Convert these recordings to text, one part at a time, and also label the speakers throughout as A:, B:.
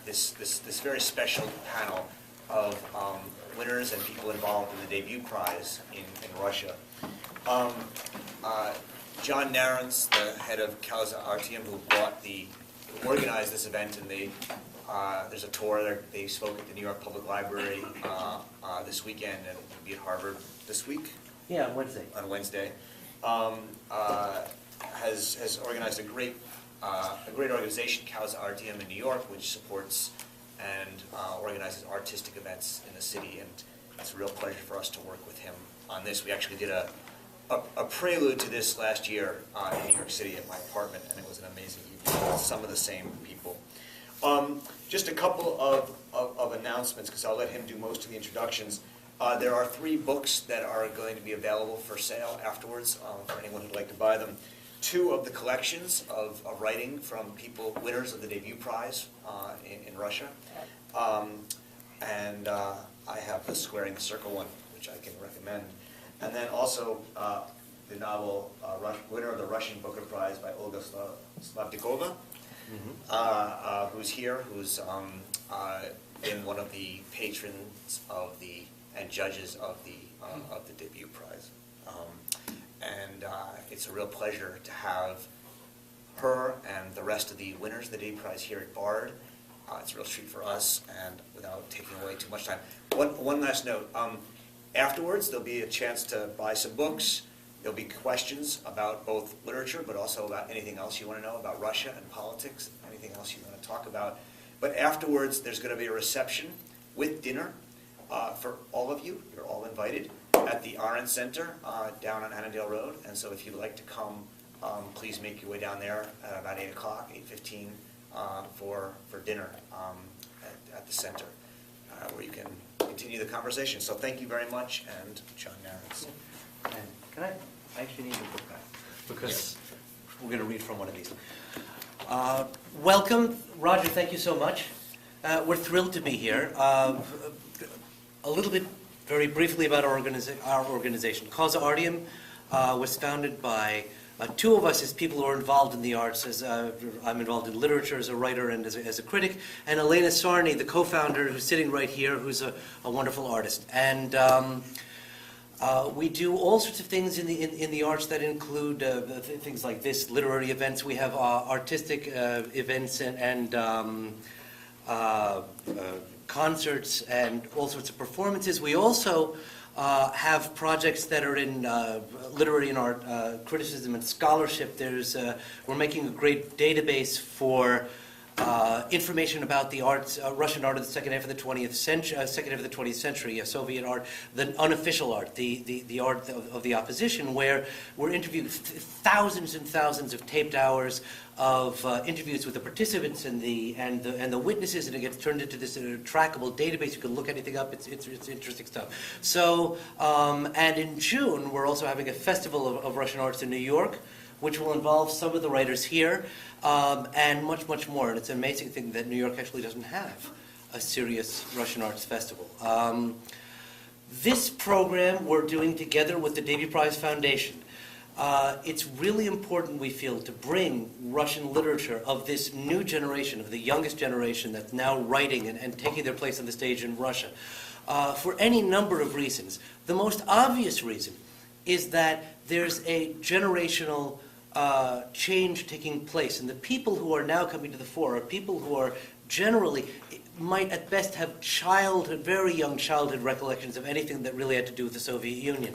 A: this very special panel of winners and people involved in the debut prize in Russia. John Narens, the head of Causa Artium, who organized this event, and there's a tour there. They spoke at the New York Public Library this weekend, and will be at Harvard this week.
B: Yeah, Wednesday.
A: On Wednesday, has organized a great organization, Causa Artium in New York, which supports and organizes artistic events in the city, and it's a real pleasure for us to work with him on this. We actually did a prelude to this last year in New York City at my apartment, and it was an amazing evening with some of the same people. Just a couple of announcements, because I'll let him do most of the introductions. There are 3 books that are going to be available for sale afterwards for anyone who'd like to buy them. 2 of the collections of writing from people, winners of the debut prize in Russia. And I have the Squaring the Circle one, which I can recommend. And then also the novel winner of the Russian Booker Prize by Olga Slavdikova, who's here, who's been one of the patrons of and judges of the debut prize. And it's a real pleasure to have her and the rest of the winners of the debut prize here at Bard. It's a real treat for us, and without taking away too much time. One last note. Afterwards, there'll be a chance to buy some books. There'll be questions about both literature, but also about anything else you want to know about Russia and politics, anything else you want to talk about. But afterwards, there's going to be a reception with dinner for all of you. You're all invited at the Arendt Center down on Annandale Road. And so if you'd like to come, please make your way down there at about 8 o'clock, 8:15, for dinner at the center, where you can continue the conversation. So thank you very much, and John Narens.
B: And can I actually need your book back? Because we're going to read from one of these. Welcome, Roger, thank you so much. We're thrilled to be here. A little bit, very briefly, about our organization. Causa Artium was founded by 2 of us as people who are involved in the arts. As I'm involved in literature as a writer and as a critic, and Elena Sarny, the co-founder, who's sitting right here, who's a wonderful artist. And we do all sorts of things in the arts that include things like this, literary events. We have artistic events and concerts and all sorts of performances. We also have projects that are in literary and art criticism and scholarship. We're making a great database for information about the arts, Russian art of the second half of the 20th century, Soviet art, the unofficial art, the art of the opposition, where we're interviewing thousands and thousands of taped hours of interviews with the participants and the witnesses, and it gets turned into this trackable database. You can look anything up. It's interesting stuff. So, and in June, we're also having a festival of Russian arts in New York, which will involve some of the writers here, and much, much more. And it's an amazing thing that New York actually doesn't have a serious Russian arts festival. This program we're doing together with the Debut Prize Foundation. It's really important, we feel, to bring Russian literature of this new generation, of the youngest generation that's now writing and taking their place on the stage in Russia, for any number of reasons. The most obvious reason is that there's a generational change taking place, and the people who are now coming to the fore are people who are generally, might at best have very young childhood recollections of anything that really had to do with the Soviet Union.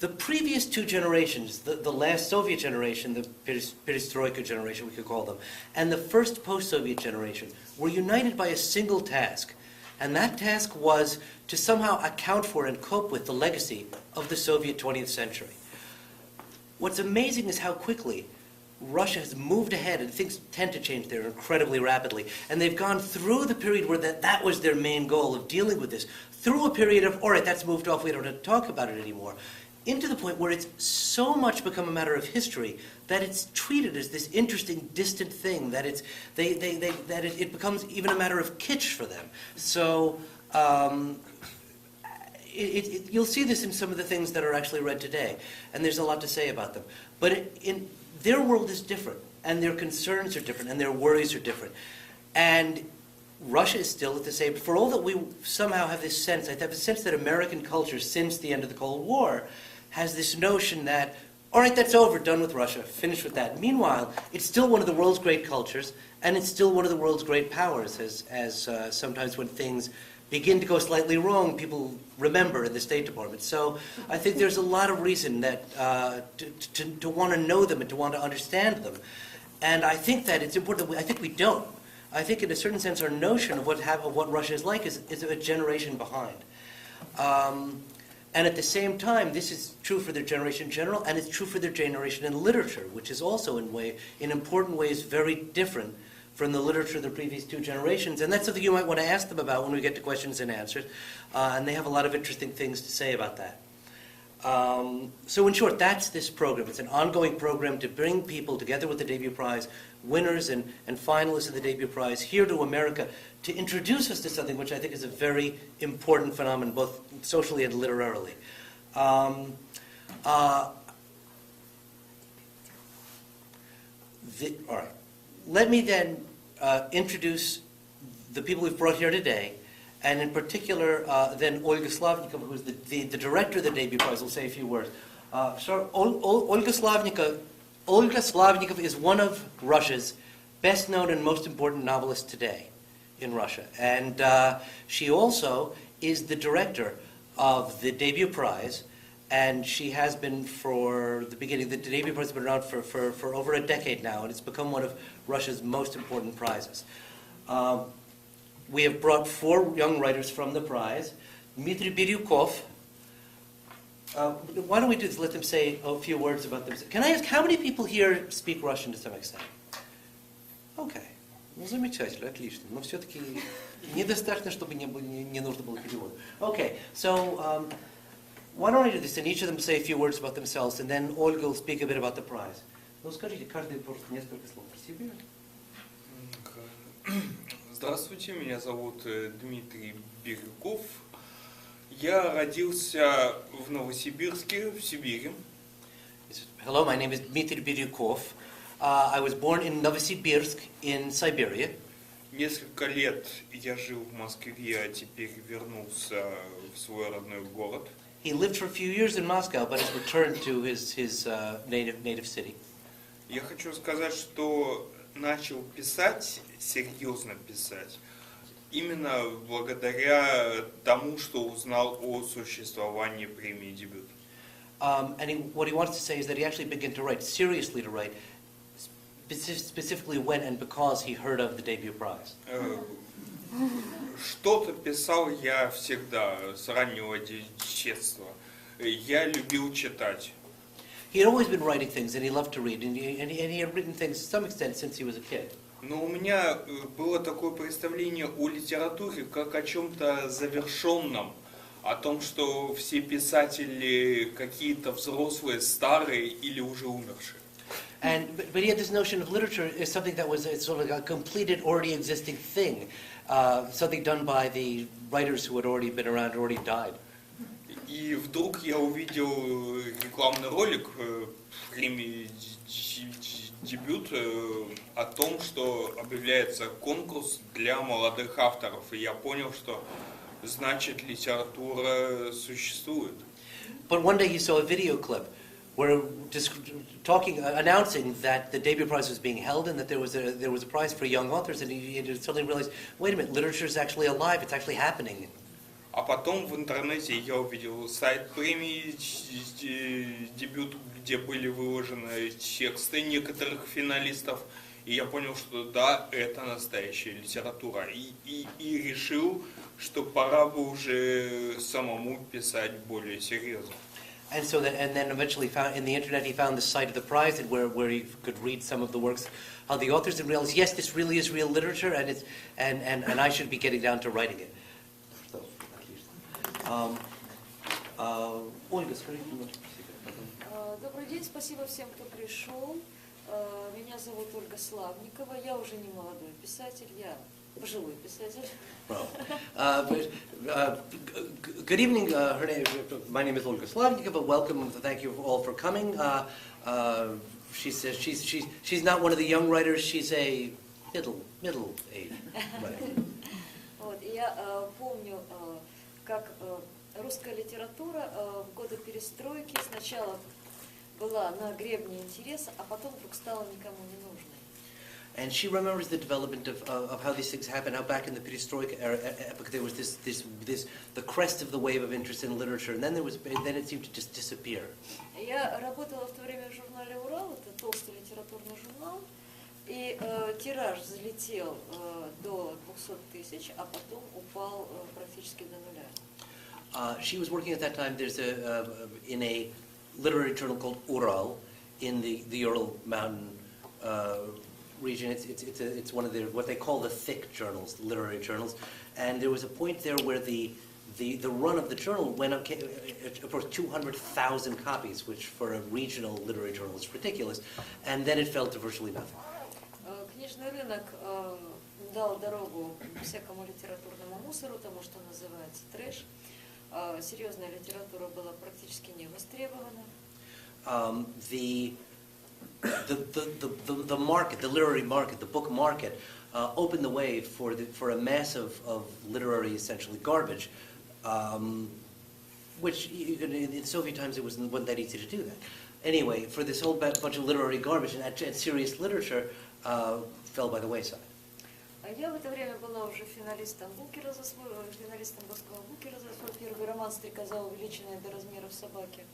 B: The previous 2 generations, the last Soviet generation, the perestroika generation we could call them, and the first post-Soviet generation, were united by a single task. And that task was to somehow account for and cope with the legacy of the Soviet 20th century. What's amazing is how quickly Russia has moved ahead, and things tend to change there incredibly rapidly. And they've gone through the period where that was their main goal of dealing with this, through a period of, all right, that's moved off, we don't have to talk about it anymore, into the point where it's so much become a matter of history that it's treated as this interesting, distant thing, that it becomes even a matter of kitsch for them. So you'll see this in some of the things that are actually read today, and there's a lot to say about them. But their world is different, and their concerns are different, and their worries are different. And Russia is still at the same, for all that we somehow have this sense, I have a sense that American culture since the end of the Cold War has this notion that, all right, that's over, done with Russia, finished with that. Meanwhile, it's still one of the world's great cultures, and it's still one of the world's great powers, as sometimes when things begin to go slightly wrong, people remember in the State Department. So I think there's a lot of reason that to want to know them and to want to understand them. And I think that it's important that I think we don't. I think in a certain sense our notion of what Russia is like is a generation behind. And at the same time, this is true for their generation in general, and it's true for their generation in literature, which is also in important ways very different from the literature of the previous two generations. And that's something you might want to ask them about when we get to questions and answers. And they have a lot of interesting things to say about that. So in short, that's this program. It's an ongoing program to bring people together with the debut prize, winners and finalists of the debut prize, here to America, to introduce us to something which I think is a very important phenomenon, both socially and literarily. All right. Let me then introduce the people we've brought here today, and in particular, then Olga Slavnikova, who is the director of the debut prize, will say a few words. Olga Slavnikova is one of Russia's best-known and most important novelists today in Russia. And she also is the director of the debut prize, and she has been for the beginning. The debut prize has been around for over a decade now, and it's become one of Russia's most important prizes. We have brought 4 young writers from the prize. Dmitry Biryukov. Why don't we do this? Let them say a few words about themselves. Can I ask, how many people here speak Russian to some extent? Okay. Ну, замечательно, отлично. Но все-таки недостаточно, чтобы не нужно было перевод. Okay, so why don't I do this? And each of them say a few words about themselves, and then Olga will speak a bit about the prize. Ну, скажите, каждый просто несколько слов про себя.
C: Здравствуйте, меня зовут Дмитрий Бирюков. Я родился в Новосибирске, в Сибири.
B: Hello, my name is Dmitry Biryukov. I was born in Novosibirsk in Siberia.
C: Несколько лет я жил в Москве, а теперь вернулся в свой родной город.
B: He lived for a few years in Moscow, but has returned to his native city.
C: Я хочу сказать, что начал писать, серьезно писать, именно благодаря тому, что узнал о существовании премии «Дебют».
B: And what he wants to say is that he actually began to write, seriously to write, specifically when and because he heard of the debut prize.
C: Что-то писал я всегда, с раннего детства. Я любил читать.
B: He had always been writing things, and he loved to read, and he had written things to some extent since he was a kid.
C: Но у меня было такое представление о литературе как о чем-то завершенном, о том, что все писатели какие-то взрослые, старые или уже умершие.
B: But he had this notion of literature as something that was sort of like a completed, already existing thing, something done by the writers who had already been around, already died.
C: И вдруг я увидел рекламный ролик премии «Дебют» о том, что объявляется конкурс для молодых авторов. И я понял, что значит литература существует.
B: But one day he saw a video clip where just announcing that the debut prize was being held and that there was a prize for young authors, and he suddenly realized, wait a minute, literature is actually alive, it's actually happening.
C: А потом в интернете я увидел сайт премии «Дебют», где были выложены тексты некоторых финалистов, и я понял, что да, это настоящая литература, и решил, что пора бы уже самому писать более серьезно.
B: And then eventually found in the internet he found the site of the prize where he could read some of the works of the authors and realized, yes, this really is real literature, and I should be getting down to writing it. Ольга, скажите немножко про себя.
D: Добрый день, спасибо всем, кто пришел. Меня зовут Ольга Славникова. Я уже не молодой писатель, я пожилой писатель.
B: Good evening. My name is Olga Slavnikova. Welcome. Thank you all for coming. She says she's not one of the young writers. She's a middle age writer.
D: Я помню, как русская литература в годы перестройки сначала была на гребне интереса, а потом вдруг стала никому не нужной.
B: And she remembers the development of how these things happened, how back in the perestroika epoch there was the crest of the wave of interest in literature, and then it seemed to just disappear.
D: Я работала в то время в журнале «Урал», это толстый литературный журнал, и тираж взлетел до 200 тысяч, а потом упал практически до нуля.
B: She was working at that time. There's in a literary journal called Ural in the Ural Mountain region. It's one of what they call the thick journals, the literary journals. And there was a point there where the run of the journal went up, approached 200,000 copies, which for a regional literary journal is ridiculous. And then it fell to virtually nothing.
D: Книжный рынок дал дорогу всякому литературному мусору, тому, что называется трэш. Серьезная литература была практически не востребована.
B: The market, the literary market, the book market, opened the way for a mass of literary, essentially garbage, which in Soviet times it wasn't that easy to do that. Anyway, for this whole bunch of literary garbage and serious literature fell by the wayside.
D: Я в это время была уже финалистом Букера за свой, финалистом Русского Букера за свой первый роман «Стрекоза, увеличенная до размеров собаки».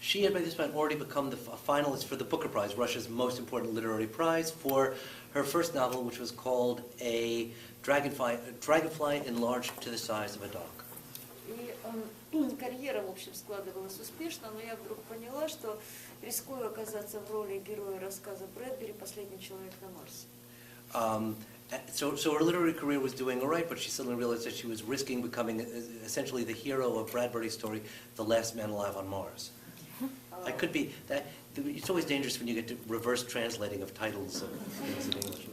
B: She had by this point already become a finalist for the Booker Prize, Russia's most important literary prize, for her first novel, which was called A Dragonfly Enlarged to the Size of a Dog.
D: И карьера, в общем, складывалась успешно, но я вдруг поняла, что рискую оказаться в роли героя рассказа Брэдбери «Последний человек на Марсе».
B: So her literary career was doing all right, but she suddenly realized that she was risking becoming essentially the hero of Bradbury's story, The Last Man Alive on Mars. It could be that it's always dangerous when you get to reverse translating of titles of things in English.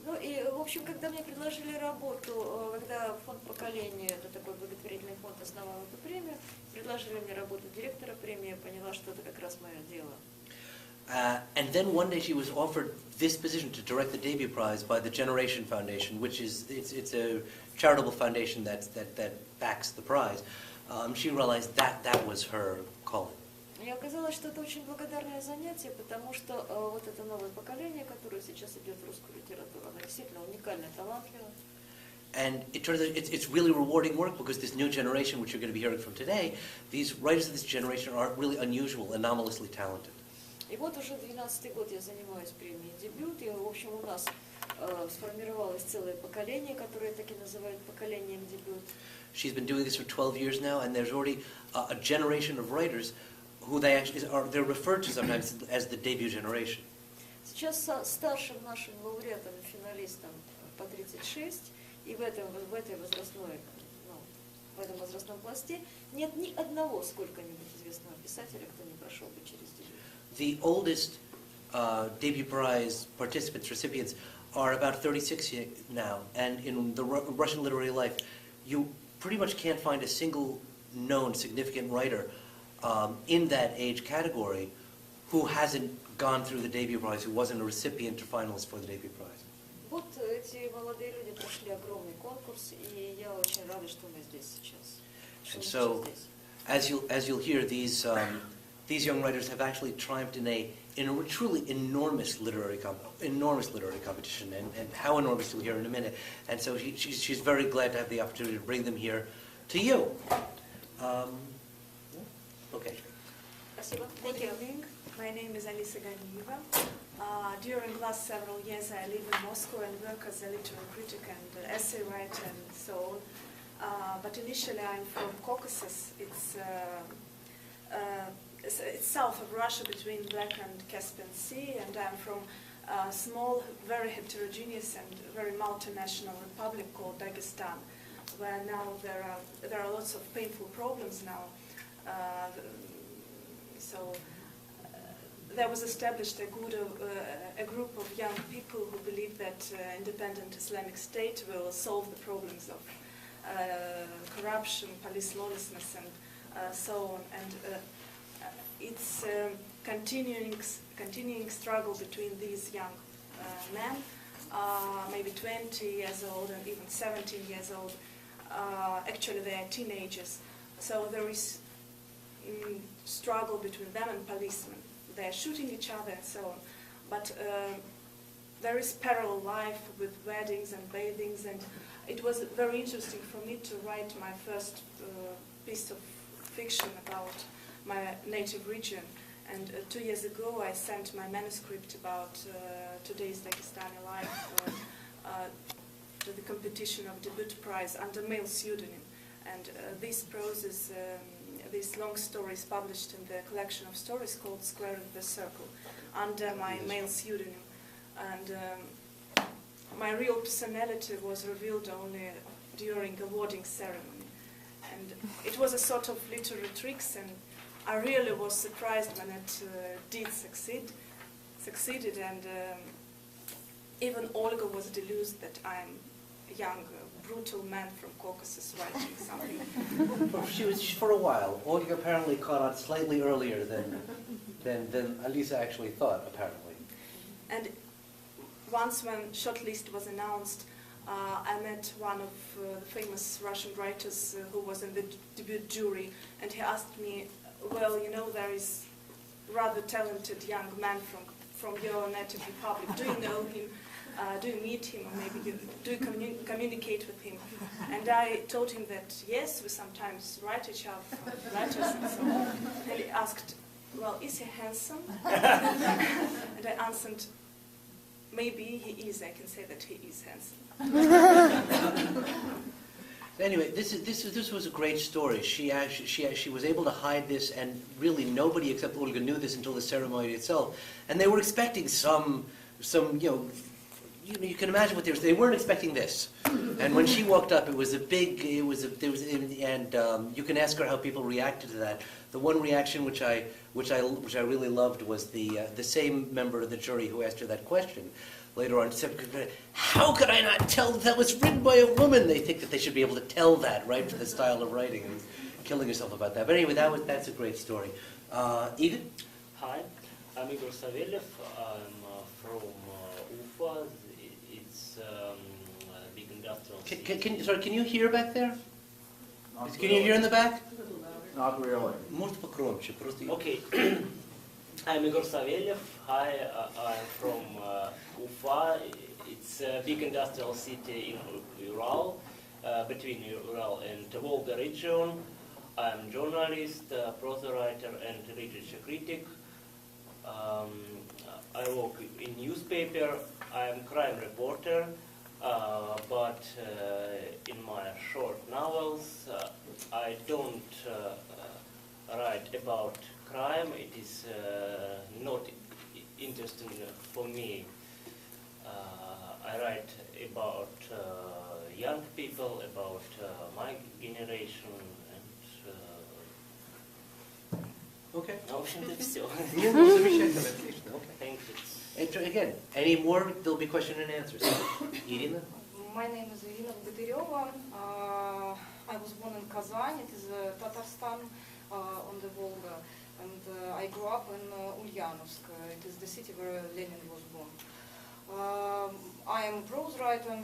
D: Ну и, в общем, когда мне предложили работу, когда фонд поколения, это такой благотворительный фонд, основал эту премию, предложили мне работу директора премии, я поняла, что это как раз мое дело.
B: And then one day she was offered this position to direct the debut prize by the Generation Foundation, which is it's a charitable foundation that backs the prize. She realized that was her calling.
D: И оказалось, что это очень благодарное занятие, потому что вот это новое поколение, которое сейчас идет в русскую литературу, оно действительно уникально, талантливо.
B: And it turns out it's really rewarding work because this new generation, which you're going to be hearing from today, these writers of this generation are really unusual, anomalously talented.
D: И вот уже 12-й год я занимаюсь премией «Дебют», и, в общем, у нас сформировалось целое поколение, которое таки называют поколением «Дебют».
B: She's been doing this for 12 years now, and there's already a generation of writers who they're referred to sometimes as the debut generation.
D: Сейчас старшим нашим лауреатам и финалистам по 36, и в этом возрастном пласте нет ни одного сколько-нибудь известного писателя, кто не прошел бы через дебют.
B: The oldest debut prize participants, recipients, are about 36 now, and in the Russian literary life, you pretty much can't find a single known significant writer in that age category who hasn't gone through the debut prize, who wasn't a recipient or finalist for the debut prize.
D: Вот эти молодые люди прошли огромный конкурс, и я очень рада, что мы здесь сейчас.
B: And so, as you'll hear, these young writers have actually triumphed in a truly enormous literary competition, and how enormous you'll hear in a minute. And so she's very glad to have the opportunity to bring them here to you. Okay.
E: Good evening. My name is Alisa Ganieva. During the last several years, I live in Moscow and work as a literary critic and essay writer and so on. But initially, I'm from Caucasus. It's south of Russia between Black and Caspian Sea, and I'm from a small, very heterogeneous and very multinational republic called Dagestan, where now there are lots of painful problems now. There was established a group of young people who believe that independent Islamic State will solve the problems of corruption, police lawlessness, and so on. And it's continuing struggle between these young men maybe 20 years old and even 17 years old. Actually, they are teenagers. So there is struggle between them and policemen. They are shooting each other and so on. But there is parallel life with weddings and bathings, and it was very interesting for me to write my first piece of fiction about my native region. And 2 years ago I sent my manuscript about today's Dagestani life to the competition of debut prize under male pseudonym. And this prose is, this long story is published in the collection of stories called Squaring the Circle under my male pseudonym. And my real personality was revealed only during a awarding ceremony. And it was a sort of literary tricks, and I really was surprised when it did succeeded, and even Olga was delusioned that I'm a young, brutal man from Caucasus writing something.
B: She was for a while. Olga apparently caught on slightly earlier than Alisa actually thought, apparently.
E: And once when shortlist was announced, I met one of the famous Russian writers who was in the debut jury, and he asked me, well, you know, there is rather talented young man from your native republic. Do you know him? Do you meet him? Or maybe do you communicate with him? And I told him that, yes, we sometimes write each other letters and so on. And he asked, well, is he handsome? And I answered, maybe he is. I can say that he is handsome.
B: Anyway, this was a great story. She was able to hide this, and really nobody except Olga knew this until the ceremony itself. And they were expecting some you can imagine what they weren't expecting this. And when she walked up, it was a big, and you can ask her how people reacted to that. The one reaction which I really loved was the same member of the jury who asked her that question. Later on, said, how could I not tell that was written by a woman? They think that they should be able to tell that, right, for the style of writing, and killing herself about that. But anyway, that's a great story. Igor?
F: Hi, I'm Igor Savelyev. I'm from Ufa. It's a big industrial city.
B: Sorry, can you hear back there? Can you hear in the back?
G: Not really.
B: Может погромче, просто.
F: Okay. I'm Igor Savelyev. Hi, I'm from Ufa. It's a big industrial city in Ural, between Ural and the Volga region. I'm journalist, prose writer, and literature critic. I work in newspaper. I'm crime reporter, but in my short novels, I don't write about crime. It is not interesting for me. I write about young people, about my generation, and
B: Okay.
F: в общем-то все.
B: Замечательно, отлично. Okay.
F: Thank you.
B: And again, any more? There'll be question and answers. Irina?
H: My name is Irina Bogodyareva. I was born in Kazan. It is Tatarstan on the Volga. And I grew up in Ulyanovsk. It is the city where Lenin was born. I am a prose writer.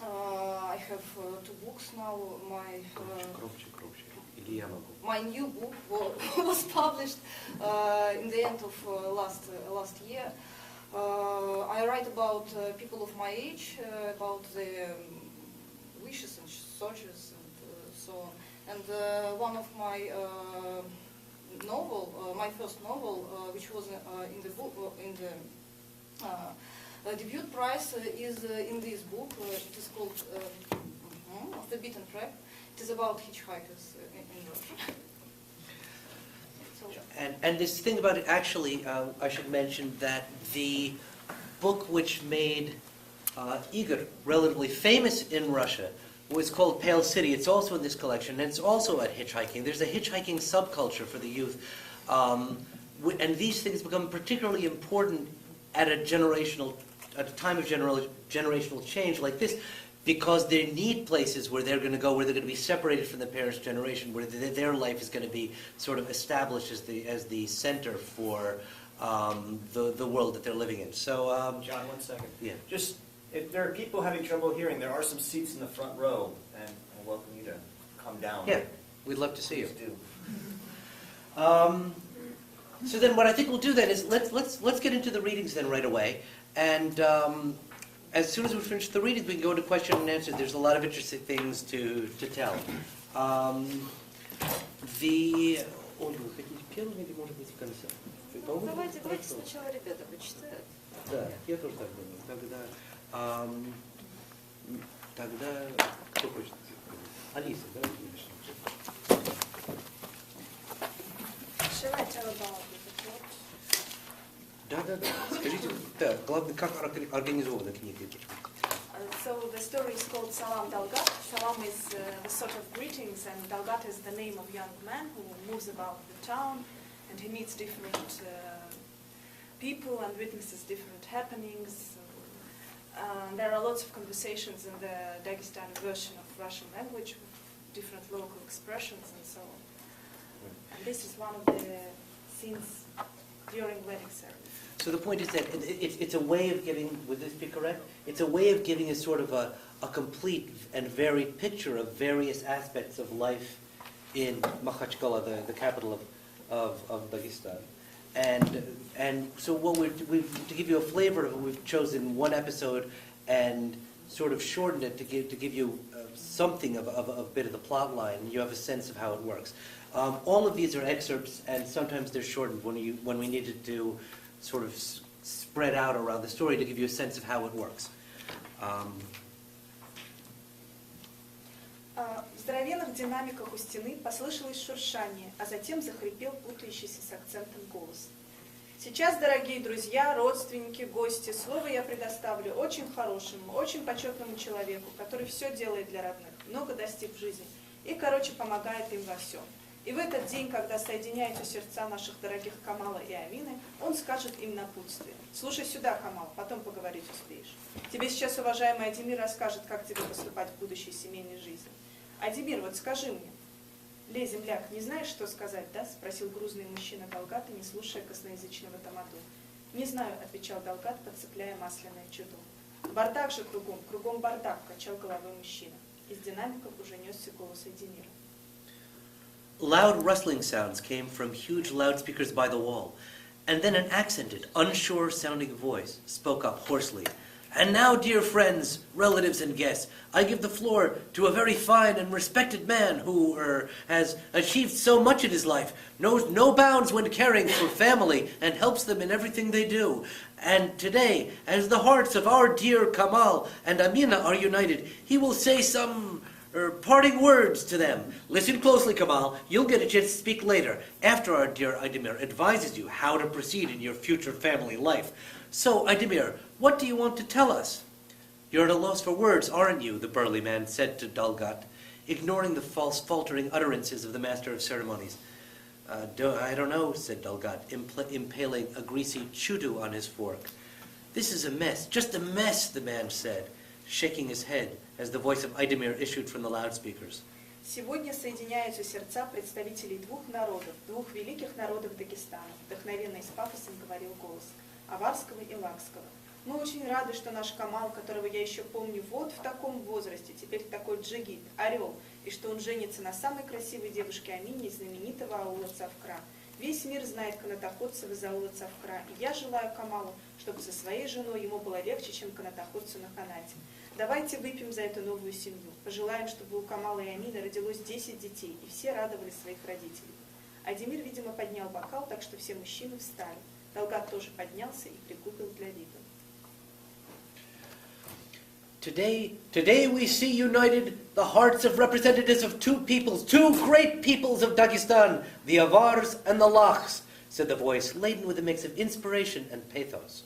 H: I have 2 books now. My new book was published in the end of last year. I write about people of my age, about their wishes and searches and so on. And one of my my first novel, which was in the book in the debut prize, is in this book. It is called Off the Beaten Track. It is about hitchhikers in Russia. So.
B: And this thing about it, actually, I should mention that the book which made Igor relatively famous in Russia was called Pale City. It's also in this collection, and it's also at hitchhiking. There's a hitchhiking subculture for the youth. And these things become particularly important at a time of generational change like this, because they need places where they're going to go, where they're going to be separated from the parents' generation, where their life is going to be sort of established as the center for the world that they're living in. So,
A: John, 1 second.
B: Yeah.
A: Just If there are people having trouble hearing, there are some seats in the front row, and I welcome you to come down.
B: Yeah, we'd love to see you.
A: Please do.
B: So then what I think we'll do then is let's get into the readings then right away. And as soon as we finish the readings, we can go into question and answer. There's a lot of interesting things to tell.
D: Давайте сначала ребята почитают.
B: Да, я тоже так думаю. Тогда кто хочет? Алиса, давайте начнем.
E: Shall I tell about the plot?
B: Да. Скажите, да, главное, как организована книга?
E: So the story is called Salam Dalgat. Salam is the sort of greetings, and Dalgat is the name of a young man who moves about the town, and he meets different people and witnesses different happenings. There are lots of conversations in the Dagestani version of Russian language with different local expressions and so on. And this is one of the scenes during wedding ceremony.
B: So the point is that it's a way of giving, would this be correct? It's a way of giving a sort of a complete and varied picture of various aspects of life in Makhachkala, the capital of Dagestan. And so what to give you a flavor of it, we've chosen one episode and sort of shortened it to give you something of a bit of the plot line. You have a sense of how it works. All of these are excerpts, and sometimes they're shortened when we needed to sort of spread out around the story to give you a sense of how it works.
E: В здоровенных динамиках у стены послышалось шуршание, а затем захрипел путающийся с акцентом голос. Сейчас, дорогие друзья, родственники, гости, слово я предоставлю очень хорошему, очень почетному человеку, который все делает для родных, много достиг в жизни и, помогает им во всем. И в этот день, когда соединяются сердца наших дорогих Камала и Амины, он скажет им напутствие. Слушай сюда, Камал, потом поговорить успеешь. Тебе сейчас, уважаемый Адимир, расскажет, как тебе поступать в будущей семейной жизни. Адимир, вот скажи мне. Лей, земляк, не знаешь, что сказать, да? Спросил грузный мужчина Далгата, не слушая косноязычного тамаду. Не знаю, отвечал Далгат, подцепляя масляное чудо. Бардак же кругом бардак, качал головой мужчина. Из динамиков уже несся голос Адимира.
B: Loud rustling sounds came from huge loudspeakers by the wall, and then an accented, unsure-sounding voice spoke up hoarsely. And now, dear friends, relatives and guests, I give the floor to a very fine and respected man who has achieved so much in his life, knows no bounds when caring for family, and helps them in everything they do. And today, as the hearts of our dear Kamal and Amina are united, he will say some parting words to them. Listen closely, Kamal. You'll get a chance to speak later, after our dear Ademir advises you how to proceed in your future family life. So, Ademir, what do you want to tell us? You're at a loss for words, aren't you? The burly man said to Dalgat, ignoring the faltering utterances of the master of ceremonies. I don't know, said Dalgat, impaling a greasy chudu on his fork. This is a mess, just a mess, the man said, shaking his head as the voice of Ademir issued from the loudspeakers.
E: Сегодня соединяются сердца представителей двух народов, двух великих народов Дагестана, вдохновенно и с пафосом говорил голос, аварского и лакского. Мы очень рады, что наш Камал, которого я еще помню вот в таком возрасте, теперь такой джигит, орел, и что он женится на самой красивой девушке Амине из знаменитого аула Цавкра. Весь мир знает канатоходцев из аула Цавкра, и я желаю Камалу, чтобы со своей женой ему было легче, чем канатоходцу на канате. Давайте выпьем за эту новую семью. Пожелаем, чтобы у Камала и Амины родилось 10 детей, и все радовали своих родителей. Адемир, видимо, поднял бокал, так что все мужчины встали. Далгат тоже поднялся и пригубил для вида.
B: Today we see united the hearts of representatives of two peoples, two great peoples of Dagestan, the Avars and the Lakhs, said the voice, laden with a mix of inspiration and pathos.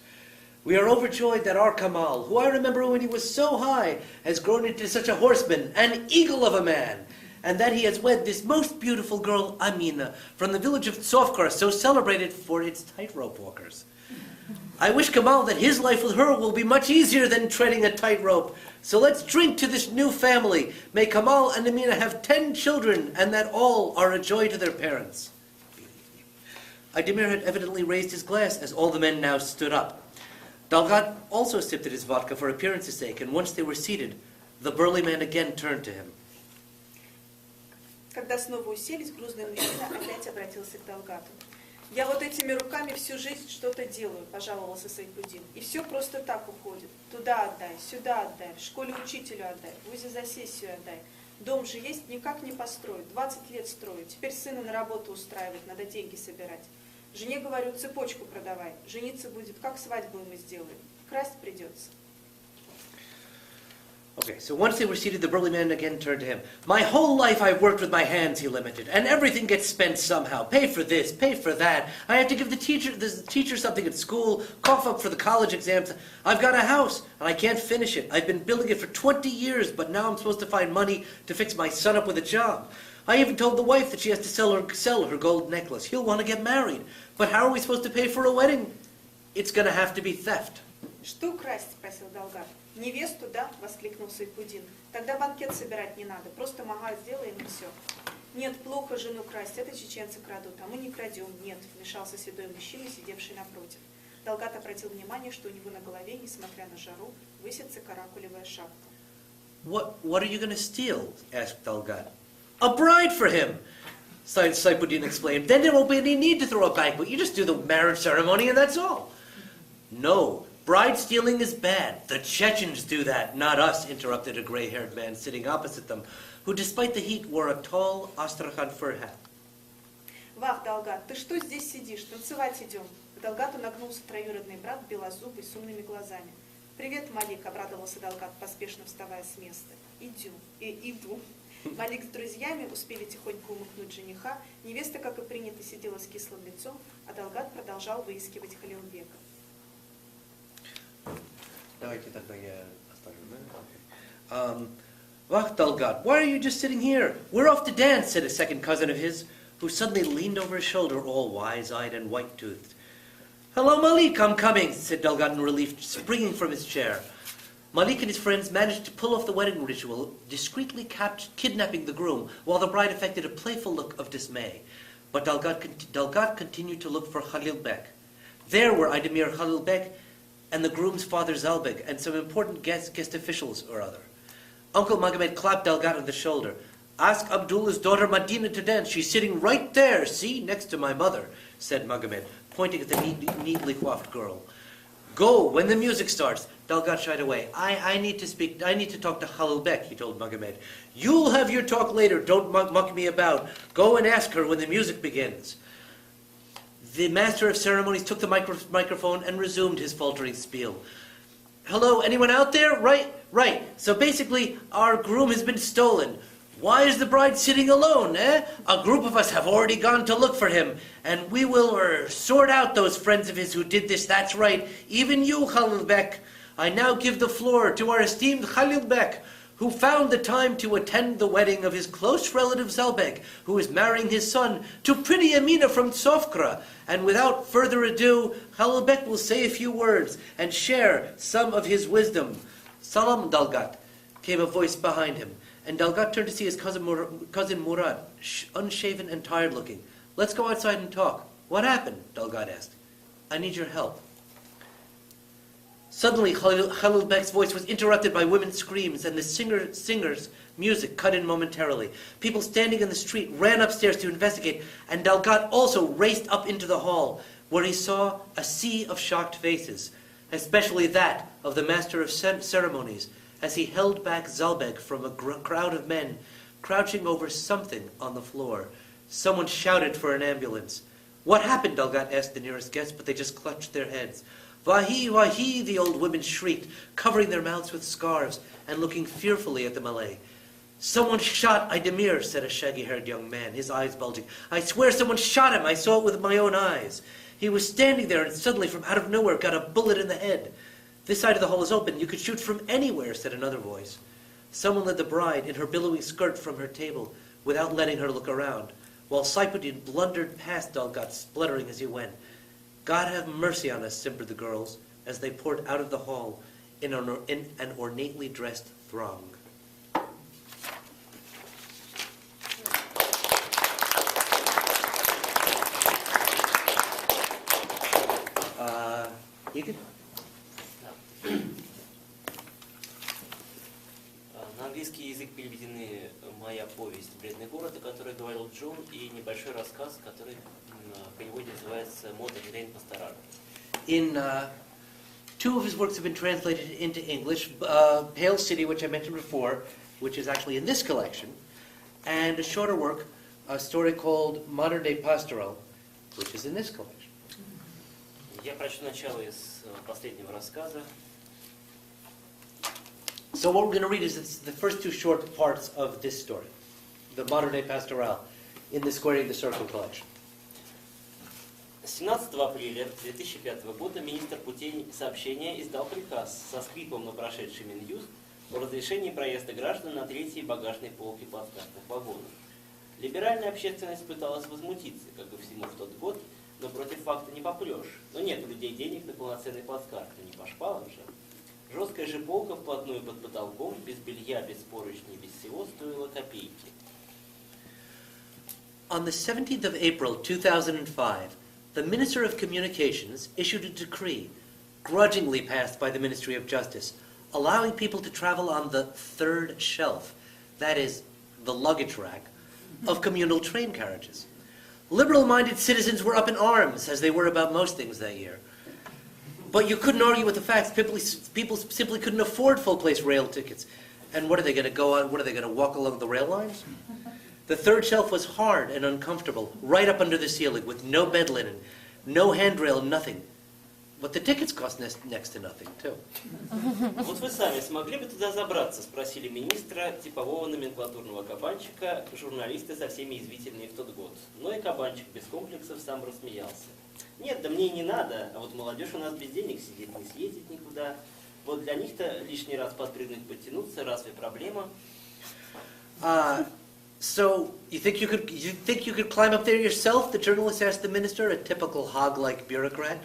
B: We are overjoyed that our Kamal, who I remember when he was so high, has grown into such a horseman, an eagle of a man, and that he has wed this most beautiful girl, Amina, from the village of Tsofkar, so celebrated for its tightrope walkers. I wish Kamal that his life with her will be much easier than treading a tightrope. So let's drink to this new family. May Kamal and Amina have 10 children, and that all are a joy to their parents. Ademir had evidently raised his glass as all the men now stood up. Dalgat also sipped at his vodka for appearance's sake, and once they were seated, the burly man again turned to him.
E: Когда снова уселись, грузный мужчина опять обратился к Далгату. «Я вот этими руками всю жизнь что-то делаю», – пожаловался Сайпудин. «И все просто так уходит. Туда отдай, сюда отдай, в школе учителю отдай, в ВУЗе за сессию отдай. Дом же есть, никак не построить, 20 лет строю, теперь сына на работу устраивать, надо деньги собирать. Жене говорю, цепочку продавай, жениться будет, как свадьбу ему сделаем, красть придется».
B: Okay, so once they were seated, the burly man again turned to him. "My whole life I've worked with my hands," he lamented, "and everything gets spent somehow. Pay for this, pay for that. I have to give the teacher something at school, cough up for the college exams. I've got a house, and I can't finish it. I've been building it for 20 years, but now I'm supposed to find money to fix my son up with a job. I even told the wife that she has to sell her gold necklace. He'll want to get married. But how are we supposed to pay for a wedding? It's going to have to be theft."
E: «Что красть?» – спросил Далгат. «Невесту, да?» – воскликнул Сайпудин. «Тогда банкет собирать не надо, просто мага сделаем и все». «Нет, плохо жену красть, это чеченцы крадут, а мы не крадем, нет», – вмешался седой мужчина, сидевший напротив. Далгат обратил внимание, что у него на голове, несмотря на жару, высится каракулевая шапка.
B: What are you going to steal?" asked Dalgat. "A bride for him," Saifuddin explained. "Then there won't be any need to throw a banquet. You just do the marriage ceremony and that's all." "No, bride stealing is bad. The Chechens do that, not us," interrupted a gray-haired man sitting opposite them, who despite the heat wore a tall Astrakhan fur hat.
E: «Вах, Далгат, ты что здесь сидишь? Танцевать идем!» К Далгату нагнулся троюродный брат, белозубый, с умными глазами. «Привет, Малик!» – обрадовался Далгат, поспешно вставая с места. «Иду». Малик с друзьями успели тихонько умыкнуть жениха, невеста, как и принято, сидела с кислым лицом, а Далгат продолжал выискивать Халилбека.
B: "Vach, Dalgat, why are you just sitting here? We're off to dance," said a second cousin of his, who suddenly leaned over his shoulder, all wise-eyed and white-toothed. "Hello, Malik, I'm coming," said Dalgat in relief, springing from his chair. Malik and his friends managed to pull off the wedding ritual, discreetly kidnapping the groom, while the bride affected a playful look of dismay. But Dalgat continued to look for Khalilbek. There were Aydemir Khalilbek and the groom's father Zalbek, and some important guest officials or other. Uncle Magomed clapped Dalgat on the shoulder. "Ask Abdullah's daughter Madina to dance. She's sitting right there, see, next to my mother," said Magomed, pointing at the neatly coiffed girl. "Go when the music starts." Dalgat shied away. I need to talk to Khalilbek," he told Magomed. "You'll have your talk later. Don't muck me about. Go and ask her when the music begins." The master of ceremonies took the microphone and resumed his faltering spiel. "Hello, anyone out there? Right. So basically, our groom has been stolen. Why is the bride sitting alone, eh? A group of us have already gone to look for him, and we will sort out those friends of his who did this. That's right, even you, Khalilbek. I now give the floor to our esteemed Khalilbek, who found the time to attend the wedding of his close relative Zalbek, who is marrying his son to pretty Amina from Tsofkra. And without further ado, Khalilbek will say a few words and share some of his wisdom." "Salam, Dalgat," came a voice behind him, and Dalgat turned to see his cousin Murad, unshaven and tired-looking. "Let's go outside and talk." "What happened?" Dalgat asked. "I need your help." Suddenly, Khalilbek's voice was interrupted by women's screams, and the singer's music cut in momentarily. People standing in the street ran upstairs to investigate, and Dalgat also raced up into the hall, where he saw a sea of shocked faces, especially that of the master of ceremonies, as he held back Zalbek from a crowd of men crouching over something on the floor. Someone shouted for an ambulance. "What happened?" Dalgat asked the nearest guest, but they just clutched their heads. "Wahi, Wahi," the old women shrieked, covering their mouths with scarves and looking fearfully at the Malay. "Someone shot Aydemir," said a shaggy-haired young man, his eyes bulging. "I swear someone shot him. I saw it with my own eyes. He was standing there and suddenly from out of nowhere got a bullet in the head. This side of the hall is open. You could shoot from anywhere," said another voice. Someone led the bride in her billowing skirt from her table without letting her look around, while Saifuddin blundered past Dalgat, spluttering as he went. "God have mercy on us," simpered the girls, as they poured out of the hall in an ornately dressed throng. You can.
F: переведены моя повесть «Бледный город», о которой говорил Джон, и небольшой рассказ, который в переводе называется «Мода Грейн Пастораль».
B: Two of his works have been translated into English, Pale City, which I mentioned before, which is actually in this collection, and a shorter work, a story called Modern Day Pastoral, which is in this collection.
F: Я прочту начало из последнего рассказа.
B: So what we're going to read is the first two short parts of this story, the Modern Day Pastoral, in the Squaring the Circle collection.
F: 17 апреля 2005 года министр путей сообщения издал приказ со скрипом на прошедший Минюст о разрешении проезда граждан на третьей багажной полке плацкартных вагонов. Либеральная общественность пыталась возмутиться, как и всему в тот год, но против факта не попрешь. Но нет у людей денег на полноценный плацкарт, не по шпалам же. Жесткая же полка вплотную под потолком, без белья, без поручней, без всего, стоила копейки.
B: On the 17th of April 2005, the Minister of Communications issued a decree, grudgingly passed by the Ministry of Justice, allowing people to travel on the third shelf, that is, the luggage rack, of communal train carriages. Liberal-minded citizens were up in arms, as they were about most things that year. But you couldn't argue with the facts. People simply couldn't afford full-place rail tickets. And what are they going to go on? What are they going to walk along the rail lines? The third shelf was hard and uncomfortable, right up under the ceiling, with no bed linen, no handrail, nothing. But the tickets cost next to nothing, too.
F: Вот вы сами смогли бы туда забраться, спросили министра типового номенклатурного кабанчика, журналисты со всеми язвительные в тот год. Но и кабанчик без комплексов сам рассмеялся. Нет, да мне и не надо, а вот молодежь у нас без денег сидит, не съездит никуда. Вот для них-то лишний раз подпрыгнуть, подтянуться, разве проблема?
B: So, you think you could climb up there yourself? The journalist asked the minister, a typical hog-like bureaucrat.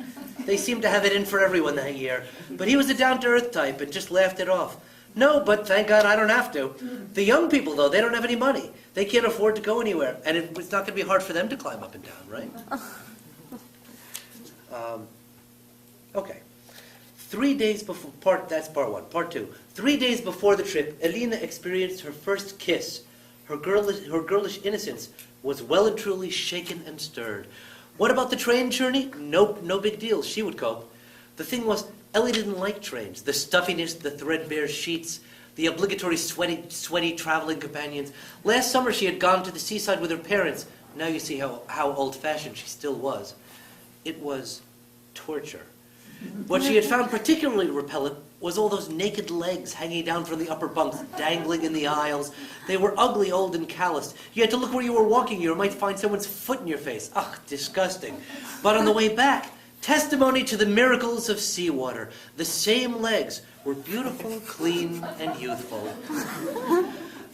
B: They seemed to have it in for everyone that year. But he was a down-to-earth type and just laughed it off. No, but thank God I don't have to. The young people, though, they don't have any money. They can't afford to go anywhere. And it's not going to be hard for them to climb up and down, right? Okay. 3 days before, that's part one. Part two. 3 days before the trip, Elena experienced her first kiss. Her girlish innocence was well and truly shaken and stirred. What about the train journey? Nope, no big deal. She would cope. The thing was, Ellie didn't like trains. The stuffiness, the threadbare sheets, the obligatory sweaty traveling companions. Last summer she had gone to the seaside with her parents. Now you see how old-fashioned she still was. It was torture. What she had found particularly repellent was all those naked legs hanging down from the upper bunks, dangling in the aisles. They were ugly, old, and calloused. You had to look where you were walking. You might find someone's foot in your face. Ugh, disgusting. But on the way back, testimony to the miracles of seawater. The same legs were beautiful, clean, and youthful.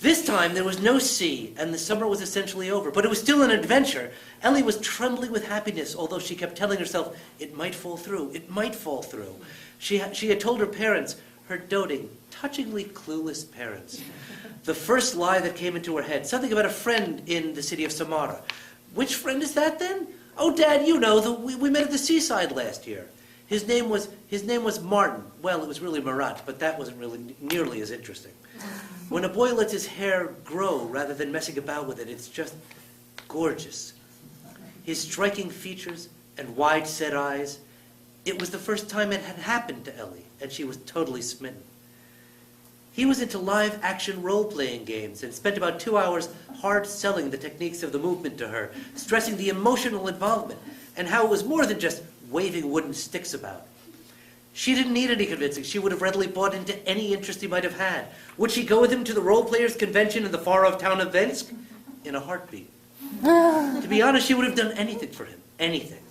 B: This time there was no sea, and the summer was essentially over. But it was still an adventure. Ellie was trembling with happiness, although she kept telling herself, it might fall through, it might fall through. She had told her parents, her doting, touchingly clueless parents, the first lie that came into her head, something about a friend in the city of Samara. Which friend is that then? Oh, Dad, you know, we met at the seaside last year. His name was Martin. Well, it was really Marat, but that wasn't really nearly as interesting. When a boy lets his hair grow rather than messing about with it, it's just gorgeous. His striking features and wide-set eyes, it was the first time it had happened to Ellie, and she was totally smitten. He was into live-action role-playing games and spent about 2 hours hard-selling the techniques of the movement to her, stressing the emotional involvement and how it was more than just waving wooden sticks about. She didn't need any convincing. She would have readily bought into any interest he might have had. Would she go with him to the role-players' convention in the far-off town of Vensk? In a heartbeat. To be honest, she would have done anything for him. Anything.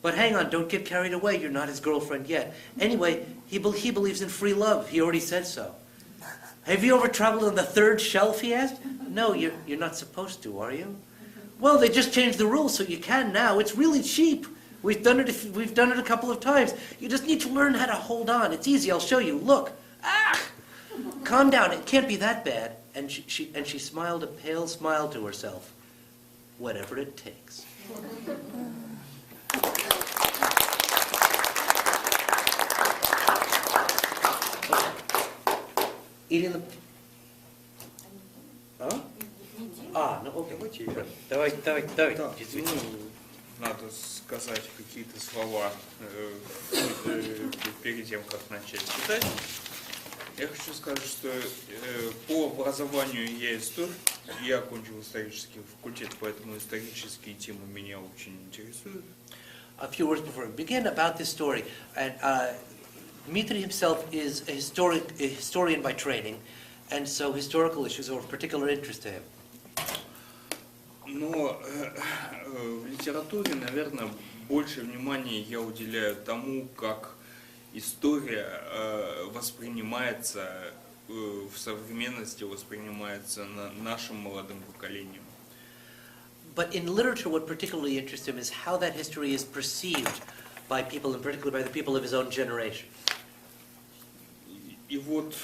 B: But hang on, don't get carried away. You're not his girlfriend yet. Anyway, he believes in free love. He already said so. Have you ever traveled on the third shelf, he asked? No, you're not supposed to, are you? Well, they just changed the rules, so you can now. It's really cheap. We've done it a couple of times. You just need to learn how to hold on. It's easy. I'll show you. Look. Ah! Calm down. It can't be that bad. And she smiled a pale smile to herself. Whatever it takes. Eating the... А?
H: Неделю.
B: Ну окей.
C: Давайте я.
B: Давай,
C: Да,
B: действительно.
C: надо сказать какие-то слова перед тем, как начать читать. Я хочу сказать, что по образованию я историк, я окончил исторический факультет, поэтому исторические темы меня очень интересуют.
B: A few words before we begin about this story. And Dmitry himself is a historian by training, and so historical issues are of particular interest to him.
C: Но в литературе, наверное, больше внимания я уделяю тому, как история воспринимается в современности, воспринимается нашим молодым поколением.
B: But in literature, what particularly interests him is how that history is perceived by people, and particularly by the people of his own generation.
C: И вот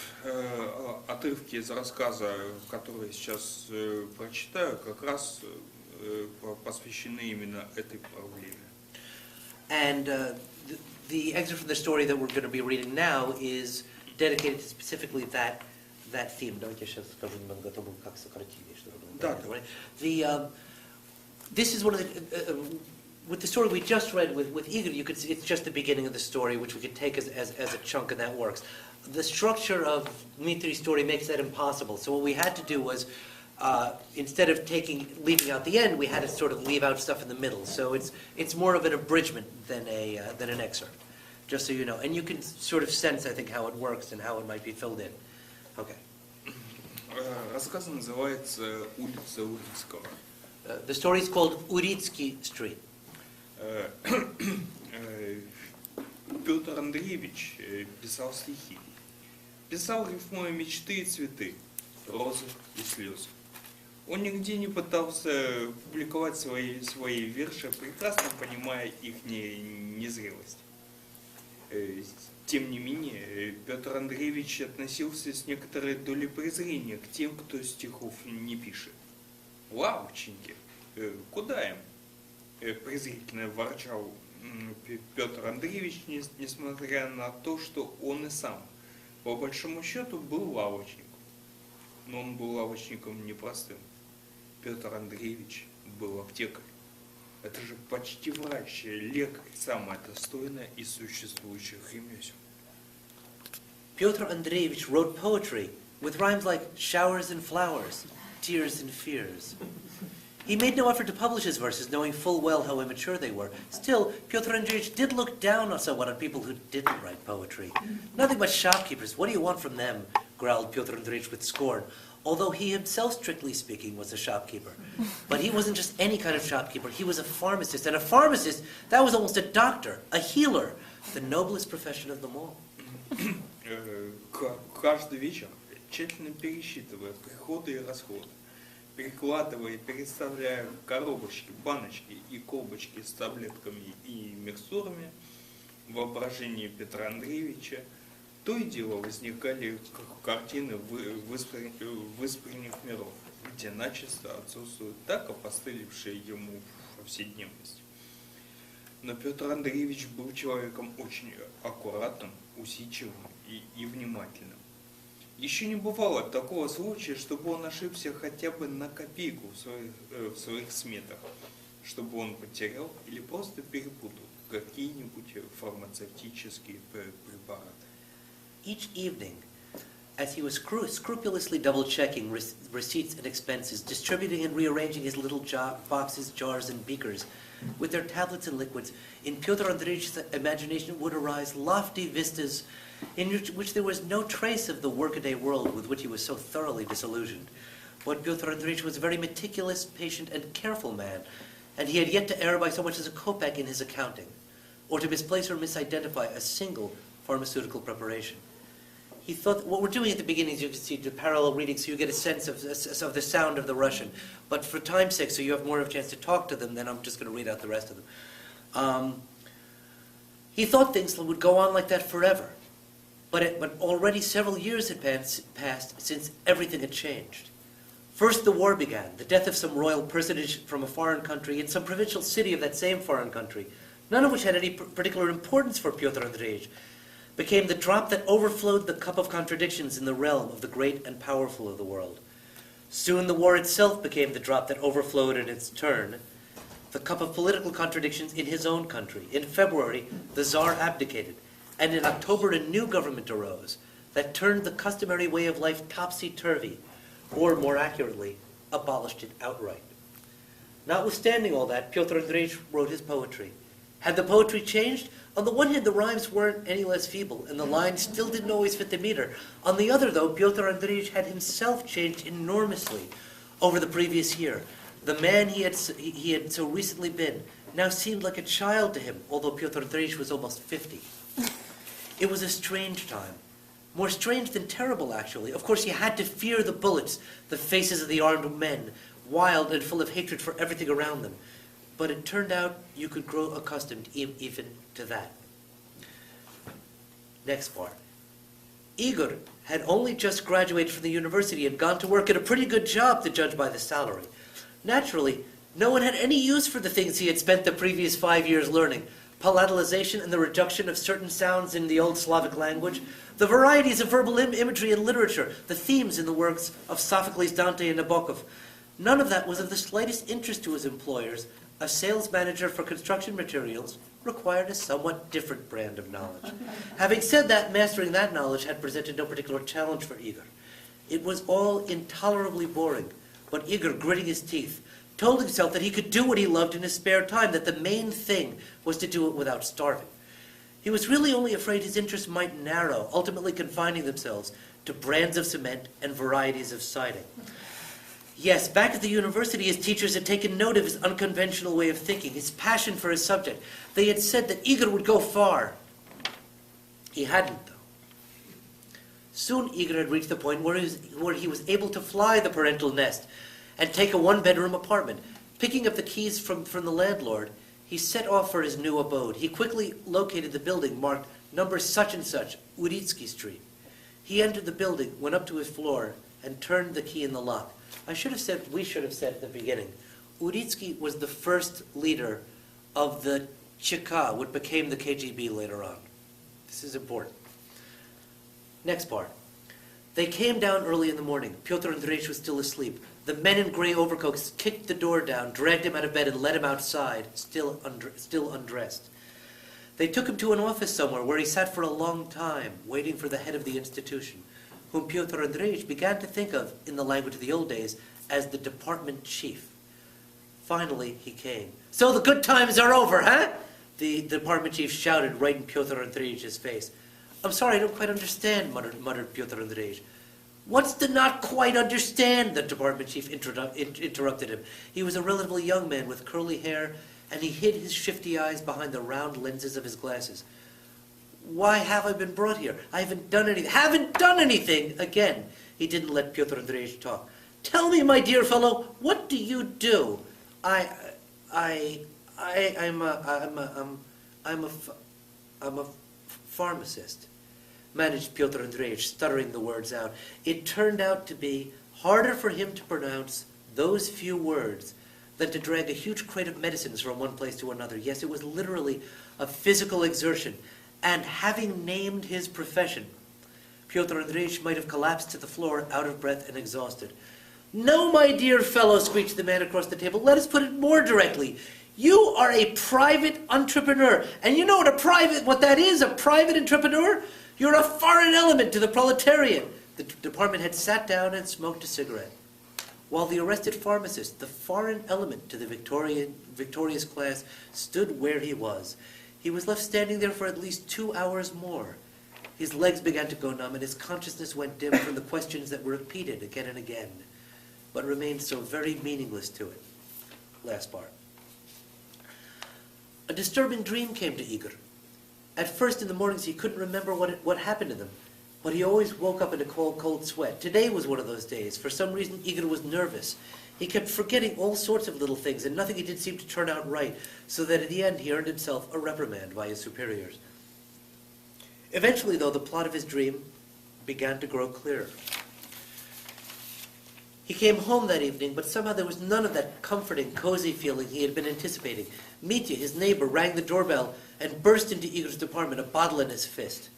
C: отрывки из рассказа, которые я сейчас прочитаю, как раз посвящены именно этой проблеме.
B: And the excerpt from the story that we're going to be reading now is dedicated to specifically that theme. Давайте я сейчас скажу немного о том, как сократили, чтобы было понятно, right? This is one of the with the story we just read with Igor, you could see it's just the beginning of the story, which we could take as a chunk, and that works. The structure of Dmitry's story makes that impossible. So what we had to do was, instead of leaving out the end, we had to sort of leave out stuff in the middle. So it's more of an abridgment than an excerpt, just so you know. And you can sort of sense, I think, how it works and how it might be filled in. Okay.
C: Рассказ называется «Улица Урицкого».
B: The story is called Uritsky Street.
C: Петр Андреевич писал стихи. Писал рифмуя мечты и цветы, розы и слезы. Он нигде не пытался публиковать свои верши, прекрасно понимая их незрелость. Тем не менее, Петр Андреевич относился с некоторой долей презрения к тем, кто стихов не пишет. Лавочники, куда им? Презрительно ворчал Петр Андреевич, несмотря на то, что он и сам, по большому счету, был лавочником. Но он был лавочником непростым. Петр Андреевич был аптекарь. Это же почти врач, лекарь, самое достойное из существующих ремесел.
B: Pyotr Andreevich wrote poetry with rhymes like showers and flowers, tears and fears. He made no effort to publish his verses, knowing full well how immature they were. Still, Pyotr Andreevich did look down somewhat on people who didn't write poetry. Nothing but shopkeepers. What do you want from them? Growled Pyotr Andreevich with scorn, although he himself, strictly speaking, was a shopkeeper. But he wasn't just any kind of shopkeeper. He was a pharmacist. And a pharmacist, that was almost a doctor, a healer, the noblest profession of them all.
C: Каждый вечер, тщательно пересчитывая приходы и расходы, перекладывая и переставляя коробочки, баночки и колбочки с таблетками и микстурами, в воображении Петра Андреевича то и дело возникали картины выспренних миров, где начисто отсутствует так опостылевшая ему повседневность. Но Петр Андреевич был человеком очень аккуратным, усидчивым и внимательным. Еще не бывало такого случая, чтобы он ошибся хотя бы на копейку в своих сметах, чтобы он потерял или просто перепутал какие-нибудь фармацевтические препараты.
B: Each evening, as he was scrupulously double-checking receipts and expenses, distributing and rearranging his little boxes, jars, and beakers with their tablets and liquids, in Pyotr Andreevich's imagination would arise lofty vistas in which there was no trace of the workaday world with which he was so thoroughly disillusioned. But Pyotr Andreevich was a very meticulous, patient, and careful man, and he had yet to err by so much as a kopeck in his accounting, or to misplace or misidentify a single pharmaceutical preparation. He thought, what we're doing at the beginning is you can see the parallel reading, so you get a sense of the sound of the Russian. But for time's sake, so you have more of a chance to talk to them, then I'm just going to read out the rest of them. He thought things would go on like that forever. But already several years had passed since everything had changed. First the war began, the death of some royal personage from a foreign country in some provincial city of that same foreign country, none of which had any particular importance for Pyotr Andreevich, became the drop that overflowed the cup of contradictions in the realm of the great and powerful of the world. Soon the war itself became the drop that overflowed in its turn, the cup of political contradictions in his own country. In February, the Tsar abdicated, and in October a new government arose that turned the customary way of life topsy-turvy, or more accurately, abolished it outright. Notwithstanding all that, Pyotr Andreevich wrote his poetry. Had the poetry changed? On the one hand, the rhymes weren't any less feeble, and the lines still didn't always fit the meter. On the other, though, Pyotr Andreevich had himself changed enormously over the previous year. The man he had so recently been now seemed like a child to him, although Pyotr Andreevich was almost 50. It was a strange time. More strange than terrible, actually. Of course, you had to fear the bullets, the faces of the armed men, wild and full of hatred for everything around them. But it turned out you could grow accustomed even to that. Next part. Igor had only just graduated from the university and gone to work at a pretty good job, to judge by the salary. Naturally, no one had any use for the things he had spent the previous 5 years learning. Palatalization and the reduction of certain sounds in the old Slavic language, the varieties of verbal imagery in literature, the themes in the works of Sophocles, Dante, and Nabokov. None of that was of the slightest interest to his employers. A sales manager for construction materials required a somewhat different brand of knowledge. Having said that, mastering that knowledge had presented no particular challenge for Igor. It was all intolerably boring, but Igor, gritting his teeth, told himself that he could do what he loved in his spare time, that the main thing was to do it without starving. He was really only afraid his interests might narrow, ultimately confining themselves to brands of cement and varieties of siding. Yes, back at the university, his teachers had taken note of his unconventional way of thinking, his passion for his subject. They had said that Igor would go far. He hadn't, though. Soon Igor had reached the point where he was able to fly the parental nest and take a one-bedroom apartment. Picking up the keys from the landlord, he set off for his new abode. He quickly located the building marked number such and such, Uritsky Street. He entered the building, went up to his floor, and turned the key in the lock. We should have said at the beginning, Uritsky was the first leader of the Cheka, what became the KGB later on. This is important. Next part. They came down early in the morning. Pyotr Andreevich was still asleep. The men in gray overcoats kicked the door down, dragged him out of bed, and led him outside, still undressed. They took him to an office somewhere where he sat for a long time, waiting for the head of the institution, whom Pyotr Andreevich began to think of, in the language of the old days, as the department chief. Finally, he came. "So the good times are over, huh?" The department chief shouted right in Pyotr Andreevich's face. "I'm sorry, I don't quite understand," muttered Pyotr Andreevich. "What's to not quite understand?" The department chief interrupted him. He was a relatively young man with curly hair, and he hid his shifty eyes behind the round lenses of his glasses. "Why have I been brought here? I haven't done anything." "Haven't done anything?" Again, he didn't let Pyotr Andreevich talk. "Tell me, my dear fellow, what do you do?" I'm a pharmacist," managed Pyotr Andreevich, stuttering the words out. It turned out to be harder for him to pronounce those few words than to drag a huge crate of medicines from one place to another. Yes, it was literally a physical exertion. And having named his profession, Pyotr Andreevich might have collapsed to the floor, out of breath and exhausted. "No, my dear fellow," screeched the man across the table. "Let us put it more directly. You are a private entrepreneur. And you know what that is, a private entrepreneur? You're a foreign element to the proletariat." The department head sat down and smoked a cigarette, while the arrested pharmacist, the foreign element to the victorious class, stood where he was. He was left standing there for at least 2 hours more. His legs began to go numb, and his consciousness went dim from the questions that were repeated again and again, but remained so very meaningless to it. Last part. A disturbing dream came to Igor. At first in the mornings he couldn't remember what happened to them, but he always woke up in a cold sweat. Today was one of those days. For some reason Igor was nervous. He kept forgetting all sorts of little things, and nothing he did seemed to turn out right, so that at the end he earned himself a reprimand by his superiors. Eventually, though, the plot of his dream began to grow clearer. He came home that evening, but somehow there was none of that comforting, cozy feeling he had been anticipating. Mitya, his neighbor, rang the doorbell and burst into Igor's apartment, a bottle in his fist.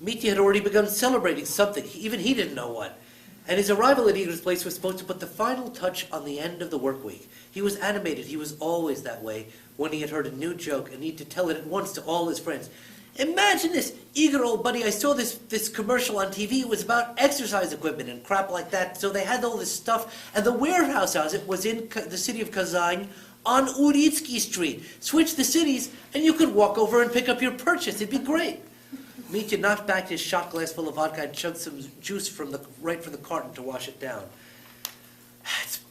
B: Mitya had already begun celebrating something, even he didn't know what. And his arrival at Igor's place was supposed to put the final touch on the end of the work week. He was animated. He was always that way when he had heard a new joke and needed to tell it at once to all his friends. Imagine this, Igor, old buddy, I saw this commercial on TV. It was about exercise equipment and crap like that. So they had all this stuff, and the warehouse house, it was in the city of Kazan on Uritsky Street. Switch the cities, and you could walk over and pick up your purchase. It'd be great. Mitya knocked back his shot glass full of vodka and chugged some juice right from the carton to wash it down.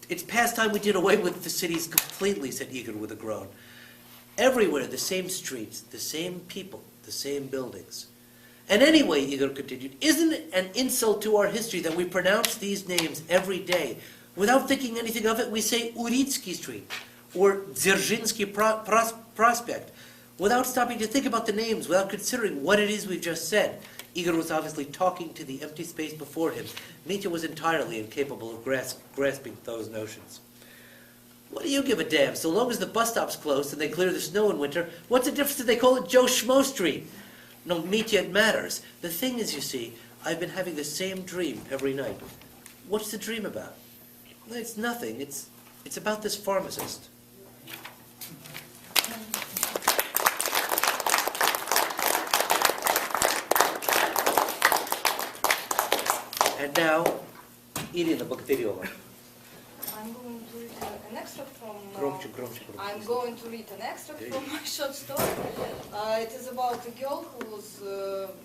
B: It's past time we did away with the cities completely, said Igor with a groan. Everywhere, the same streets, the same people, the same buildings. And anyway, Igor continued, isn't it an insult to our history that we pronounce these names every day? Without thinking anything of it, we say Uritsky Street or Dzerzhinsky Prospect, without stopping to think about the names, without considering what it is we've just said. Igor was obviously talking to the empty space before him. Mitya was entirely incapable of grasping those notions. What do you give a damn? So long as the bus stop's closed and they clear the snow in winter, what's the difference if they call it Joe Schmo Street? No, Mitya, it matters. The thing is, you see, I've been having the same dream every night. What's the dream about? It's nothing. It's about this pharmacist. And now, Irina Bogdaryova.
H: I'm going to read an extract from.
B: Громче.
H: I'm going to read an extract from my short story. It is about a girl who was.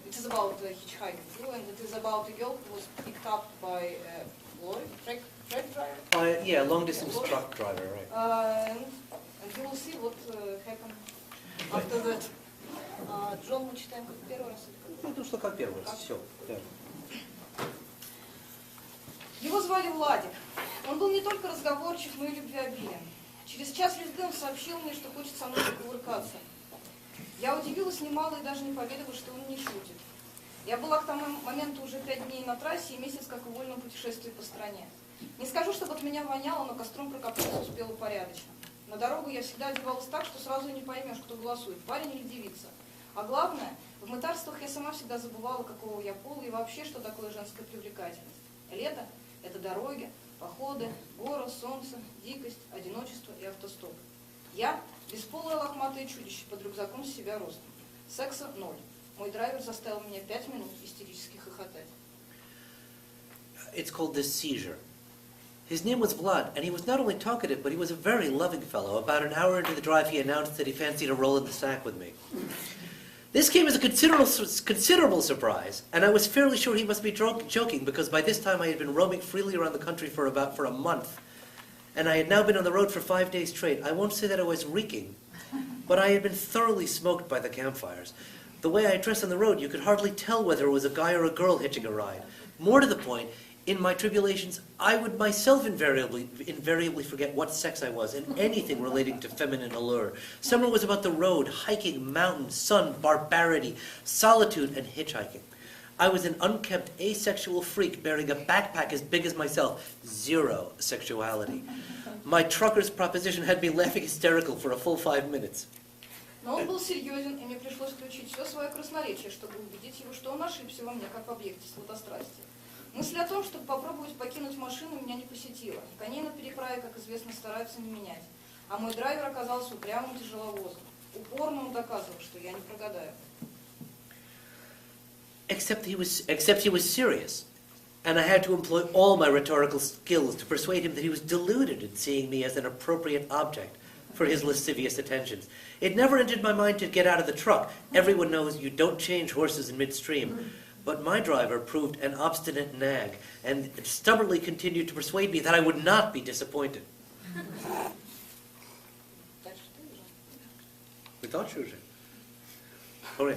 H: It is about a hitchhiking too, and it is about a girl who was picked up by a lorry, truck driver.
B: Yeah, long distance truck driver, right.
H: And you will see what happened after that. Джон, мы читаем как первый раз.
B: Ну, что как первый раз, все.
H: Его звали Владик. Он был не только разговорчив, но и любвеобилен. Через час езды он сообщил мне, что хочет со мной покувыркаться. Я удивилась немало и даже не поверила, что он не шутит. Я была к тому моменту уже 5 дней на трассе и месяц как в вольном путешествии по стране. Не скажу, чтобы от меня воняло, но костром прокопаться успела порядочно. На дорогу я всегда одевалась так, что сразу не поймешь, кто голосует, парень или девица. А главное, в мытарствах я сама всегда забывала, какого я пола и вообще, что такое женская привлекательность. Лето – это дороги, походы, горы, солнце, дикость, одиночество и автостоп. Я – бесполое лохматое чудище под рюкзаком с себя ростом. Секса – 0. Мой драйвер заставил меня 5 минут истерически хохотать.
B: It's called the seizure. His name was Vlad, and he was not only talkative, but he was a very loving fellow. About an hour into the drive, he announced that he fancied a roll in the sack with me. This came as a considerable surprise, and I was fairly sure he must be joking, because by this time I had been roaming freely around the country for a month, and I had now been on the road for 5 days straight. I won't say that I was reeking, but I had been thoroughly smoked by the campfires. The way I dressed on the road, you could hardly tell whether it was a guy or a girl hitching a ride. More to the point, in my tribulations, I would myself invariably forget what sex I was in anything relating to feminine allure. Summer was about the road, hiking, mountains, sun, barbarity, solitude, and hitchhiking. I was an unkempt, asexual freak bearing a backpack as big as myself. Zero sexuality. My trucker's proposition had me laughing hysterical for a full 5 minutes.
H: Но он был серьезен, и мне пришлось включить все свое красноречие, чтобы убедить его, что он ошибся во мне, как в объекте сладострастия. Мысль о том, чтобы попробовать покинуть машину, меня не посетила. Коней на переправе, как известно, стараются не менять. А мой драйвер оказался упрямым тяжеловозом. Упорно он доказывал, что я не прогадаю.
B: Except he was serious. And I had to employ all my rhetorical skills to persuade him that he was deluded in seeing me as an appropriate object for his lascivious attentions. It never entered my mind to get out of the truck. Everyone knows you don't change horses in midstream. But my driver proved an obstinate nag and stubbornly continued to persuade me that I would not be disappointed. We thought you were.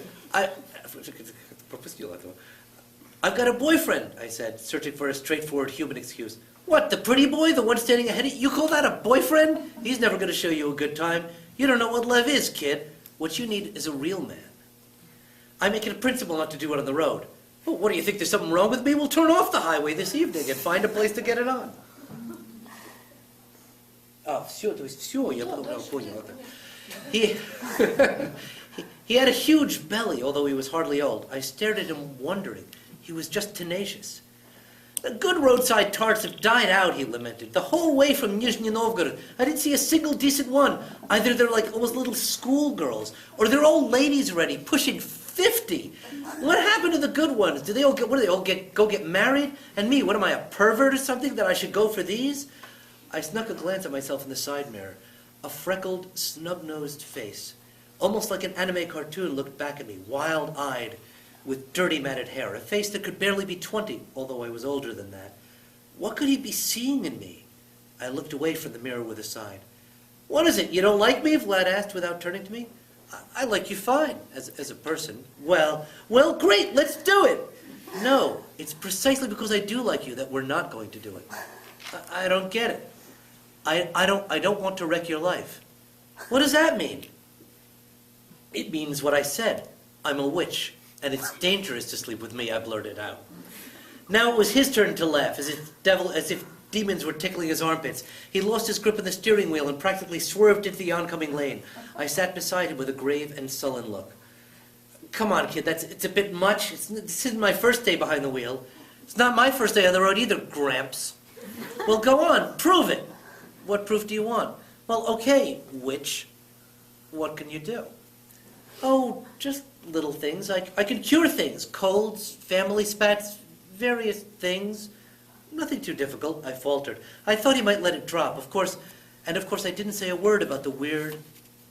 B: I've got a boyfriend, I said, searching for a straightforward human excuse. What, the pretty boy, the one standing ahead of you? You call that a boyfriend? He's never going to show you a good time. You don't know what love is, kid. What you need is a real man. I make it a principle not to do it on the road. Well, what do you think, there's something wrong with me? We'll turn off the highway this evening and find a place to get it on. He had a huge belly, although he was hardly old. I stared at him wondering. He was just tenacious. The good roadside tarts have died out, he lamented. The whole way from Nizhny Novgorod, I didn't see a single decent one. Either they're like almost little schoolgirls, or they're old ladies already, pushing 50. What happened to the good ones? Do they all get, what do they all go get married? And me, what am I, a pervert or something that I should go for these? I snuck a glance at myself in the side mirror. A freckled, snub-nosed face, almost like an anime cartoon, looked back at me, wild-eyed, with dirty matted hair, a face that could barely be 20, although I was older than that. What could he be seeing in me? I looked away from the mirror with a sigh. What is it, you don't like me? Vlad asked without turning to me. I like you fine, as a person. Well, great, let's do it. No, it's precisely because I do like you that we're not going to do it. I don't get it. I don't want to wreck your life. What does that mean? It means what I said. I'm a witch, and it's dangerous to sleep with me, I blurted out. Now it was his turn to laugh, as if demons were tickling his armpits. He lost his grip on the steering wheel and practically swerved into the oncoming lane. I sat beside him with a grave and sullen look. Come on, kid, it's a bit much. This isn't my first day behind the wheel. It's not my first day on the road either, Gramps. Well, go on, prove it. What proof do you want? Well, okay, witch. What can you do? Oh, just little things. I can cure things. Colds, family spats, various things. Nothing too difficult, I faltered. I thought he might let it drop, of course. And of course I didn't say a word about the weird,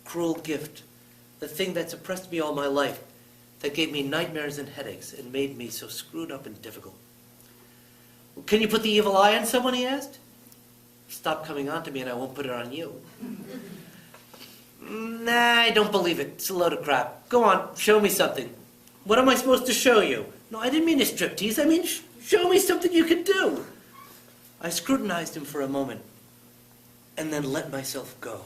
B: cruel gift. The thing that suppressed me all my life. That gave me nightmares and headaches and made me so screwed up and difficult. Can you put the evil eye on someone, he asked. Stop coming on to me and I won't put it on you. Nah, I don't believe it. It's a load of crap. Go on, show me something. What am I supposed to show you? No, I didn't mean a striptease. I mean, show me something you can do. I scrutinized him for a moment and then let myself go.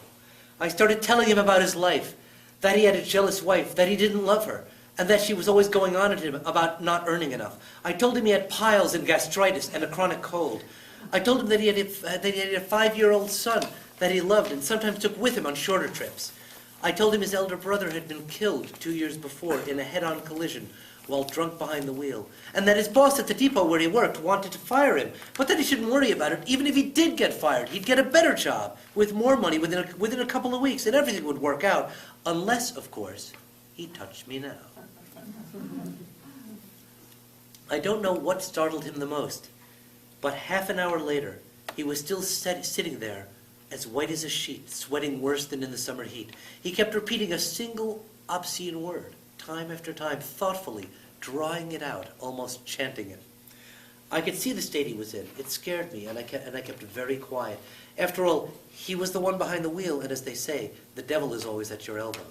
B: I started telling him about his life, that he had a jealous wife, that he didn't love her, and that she was always going on at him about not earning enough. I told him he had piles and gastritis and a chronic cold. I told him that he had a 5-year-old son that he loved and sometimes took with him on shorter trips. I told him his elder brother had been killed 2 years before in a head-on collision while drunk behind the wheel, and that his boss at the depot where he worked wanted to fire him, but that he shouldn't worry about it. Even if he did get fired, he'd get a better job with more money within a couple of weeks, and everything would work out, unless, of course, he touched me now. I don't know what startled him the most, but half an hour later, he was still sitting there, as white as a sheet, sweating worse than in the summer heat. He kept repeating a single obscene word, time after time, thoughtfully, drawing it out, almost chanting it. I could see the state he was in. It scared me, and I kept very quiet. After all, he was the one behind the wheel, and as they say, the devil is always at your elbow.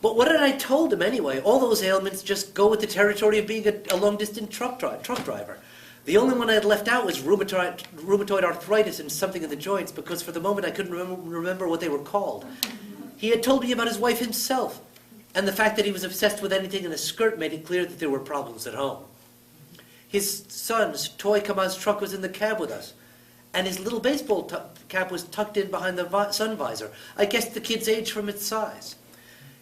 B: But what had I told him anyway? All those ailments just go with the territory of being a long-distance truck driver. The only one I had left out was rheumatoid arthritis and something in the joints, because for the moment I couldn't remember what they were called. He had told me about his wife himself, and the fact that he was obsessed with anything in a skirt made it clear that there were problems at home. His son's toy Kamaz truck was in the cab with us, and his little baseball cap was tucked in behind the sun visor. I guessed the kid's age from its size.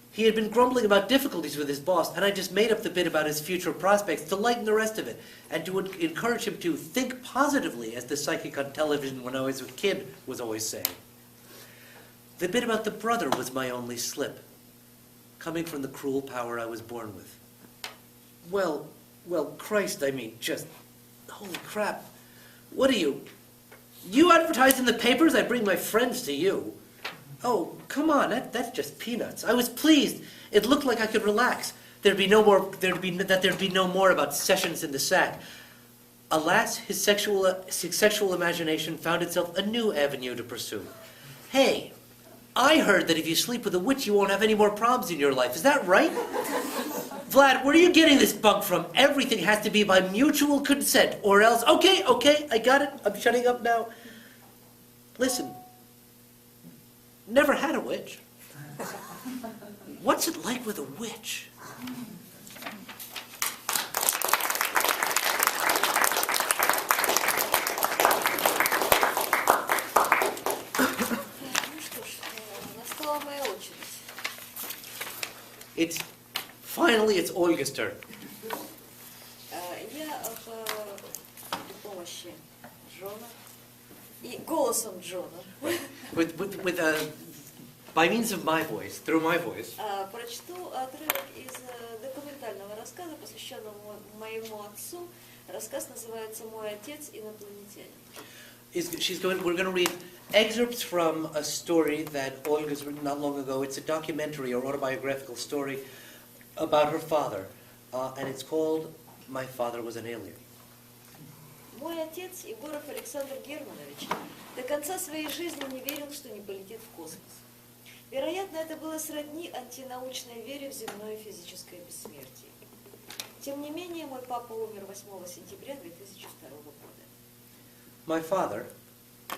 B: He had been grumbling about difficulties with his boss, and I just made up the bit about his future prospects to lighten the rest of it, and to encourage him to think positively, as the psychic on television when I was a kid was always saying. The bit about the brother was my only slip, coming from the cruel power I was born with. Well, Christ, I mean, just, holy crap. What are you? You advertise in the papers? I bring my friends to you. Oh, come on, that's just peanuts. I was pleased. It looked like I could relax. There'd be no more about sessions in the sack. Alas, his sexual imagination found itself a new avenue to pursue. Hey, I heard that if you sleep with a witch, you won't have any more problems in your life. Is that right? Vlad, where are you getting this bug from? Everything has to be by mutual consent, or else... Okay, I got it. I'm shutting up now. Listen. Never had a witch. What's it like with a witch?
D: Настала моя очередь.
B: It's Olga's turn.
D: Я И голосом Джона
B: by means of my voice, through my voice,
D: прочту отрывок из документального рассказа, посвященного моему отцу. Рассказ называется «Мой отец инопланетянин».
B: we're going to read excerpts from a story that Olga's written not long ago. It's a documentary or autobiographical story about her father, and it's called "My Father Was an Alien."
D: Мой отец, Егоров Александр Германович, до конца своей жизни не верил, что не полетит в космос. Вероятно, это было сродни антинаучной вере в земное физическое бессмертие. Тем не менее, мой папа умер 8 сентября 2002 года.
B: My father,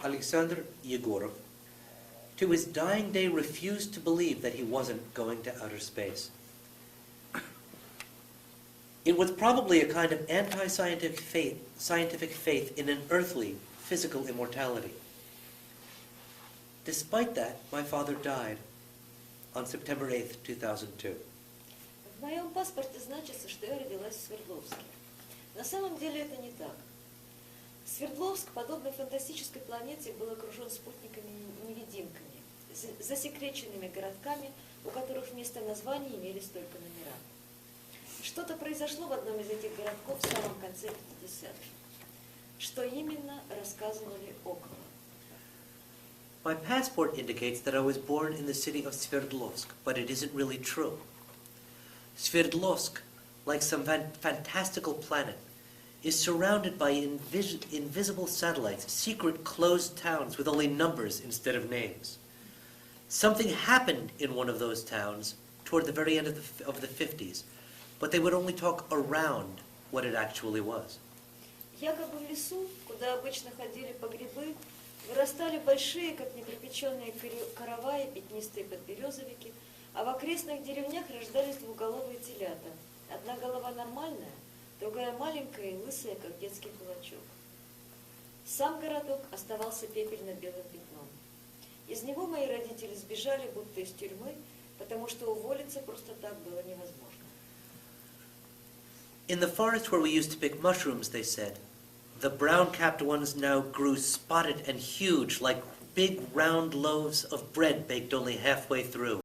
B: Alexander Yegorov, to his dying day refused to believe that he wasn't going to outer space. It was probably a kind of anti-scientific faith in an earthly, physical immortality. Despite that, my father died on September 8th, 2002.
D: В моем паспорте значится, что я родилась в Свердловске. На самом деле это не так. Свердловск, подобно фантастической планете, был окружен спутниками-невидимками, засекреченными городками, у которых вместо названий имелись только номера. Что-то произошло в одном из этих городков в самом конце 50-х. Что именно, рассказывали около.
B: My passport indicates that I was born in the city of Sverdlovsk, but it isn't really true. Sverdlovsk, like some fantastical planet, is surrounded by invisible satellites, secret closed towns with only numbers instead of names. Something happened in one of those towns toward the very end of the 50s, but they would only talk around what it actually was.
D: Якобы в лесу, куда обычно ходили по грибы, вырастали большие, как неприпеченные караваи, пятнистые подберезовики, а в окрестных деревнях рождались двуголовые телята. Одна голова нормальная, другая маленькая и лысая, как детский кулачок. Сам городок оставался пепельно-белым пятном. Из него мои родители сбежали, будто из тюрьмы, потому что уволиться просто так было невозможно.
B: In the forest where we used to pick mushrooms, they said, the brown-capped ones now grew spotted and huge, like big round loaves of bread baked only halfway through.